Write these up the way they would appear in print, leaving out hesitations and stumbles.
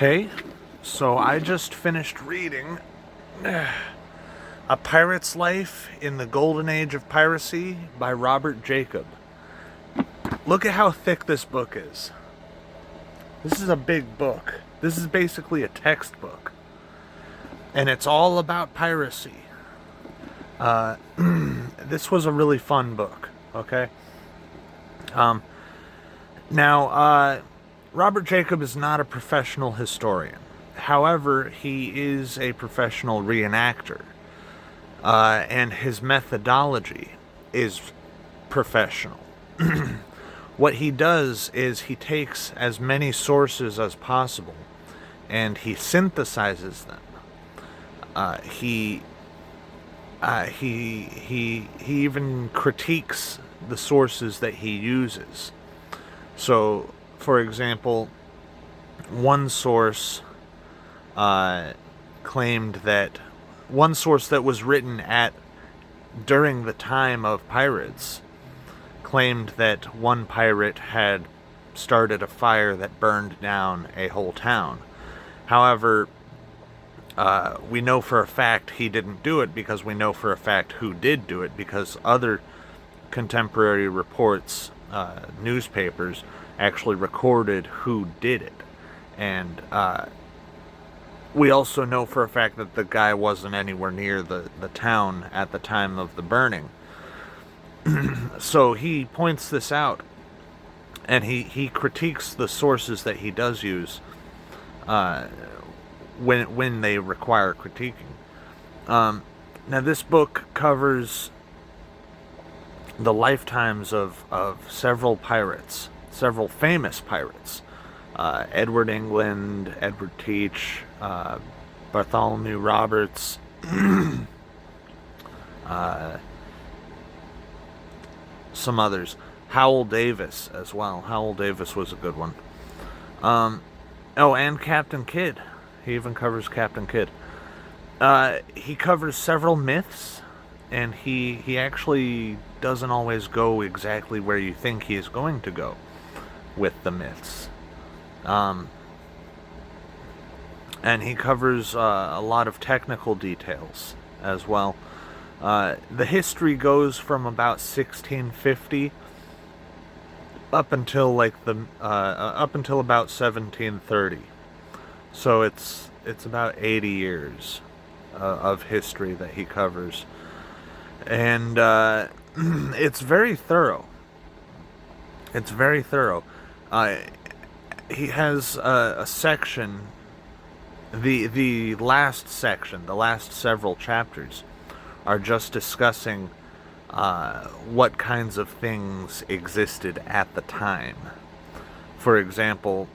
Hey, so I just finished reading A Pirate's Life in the Golden Age of Piracy by Robert Jacob. Look at how thick this book is. This is a big book. This is basically a textbook. And it's all about piracy. This was a really fun book, okay? Now, Robert Jacob is not a professional historian. However, he is a professional reenactor. And his methodology is professional. What he does is he takes as many sources as possible and he synthesizes them. He even critiques the sources that he uses. So, for example, one source claimed that one source that was written during the time of pirates claimed that one pirate had started a fire that burned down a whole town. However, we know for a fact he didn't do it because we know for a fact who did do it, because other contemporary reports, newspapers, actually recorded who did it. And we also know for a fact that the guy wasn't anywhere near the town at the time of the burning. So he points this out, and he critiques the sources that he does use when they require critiquing. Now, this book covers the lifetimes of several pirates, several famous pirates. Edward England, Edward Teach, Bartholomew Roberts, some others. Howell Davis as well. Howell Davis was a good one. And Captain Kidd. He even covers Captain Kidd. He covers several myths, and he actually doesn't always go exactly where you think he is going to go with the myths. And he covers a lot of technical details as well. The history goes from about 1650 up until about 1730. So it's about 80 years of history that he covers, and it's very thorough. It's very thorough. He has a section. The last section, the last several chapters, are just discussing what kinds of things existed at the time. For example,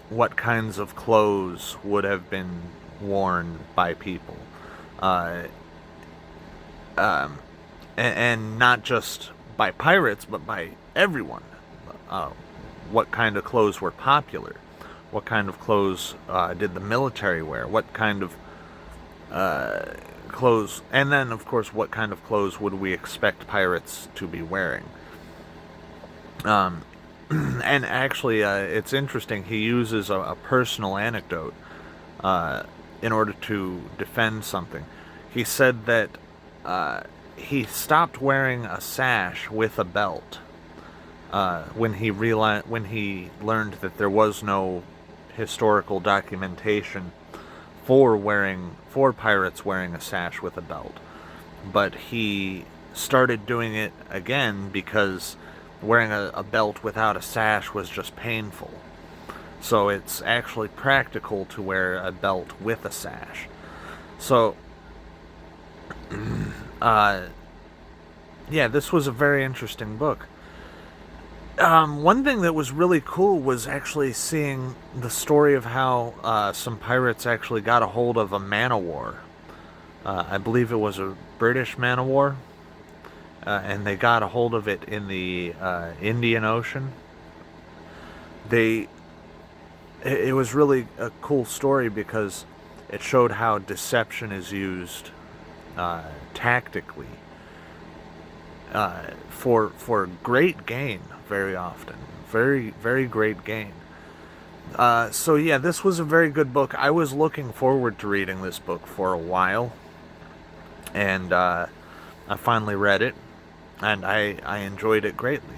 what kinds of clothes would have been worn by people. And not just by pirates, but by everyone. What kind of clothes were popular? What kind of clothes did the military wear? What kind of clothes, and then of course what kind of clothes would we expect pirates to be wearing? And actually, it's interesting, he uses a personal anecdote in order to defend something. He said that he stopped wearing a sash with a belt when he learned that there was no historical documentation for pirates wearing a sash with a belt. But he started doing it again because wearing a belt without a sash was just painful. So it's actually practical to wear a belt with a sash. So, yeah, this was a very interesting book. One thing that was really cool was actually seeing the story of how some pirates actually got a hold of a man-o-war. I believe it was a British man-o-war, and they got a hold of it in the Indian Ocean. It was really a cool story because it showed how deception is used tactically for great gain very often. Very, very great gain. So yeah, this was a very good book. I was looking forward to reading this book for a while, and I finally read it, and I enjoyed it greatly.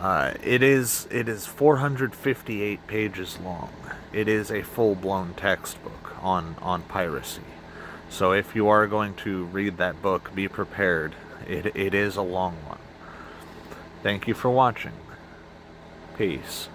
It is 458 pages long. It is a full blown textbook on piracy. So if you are going to read that book, be prepared. It is a long one. Thank you for watching. Peace.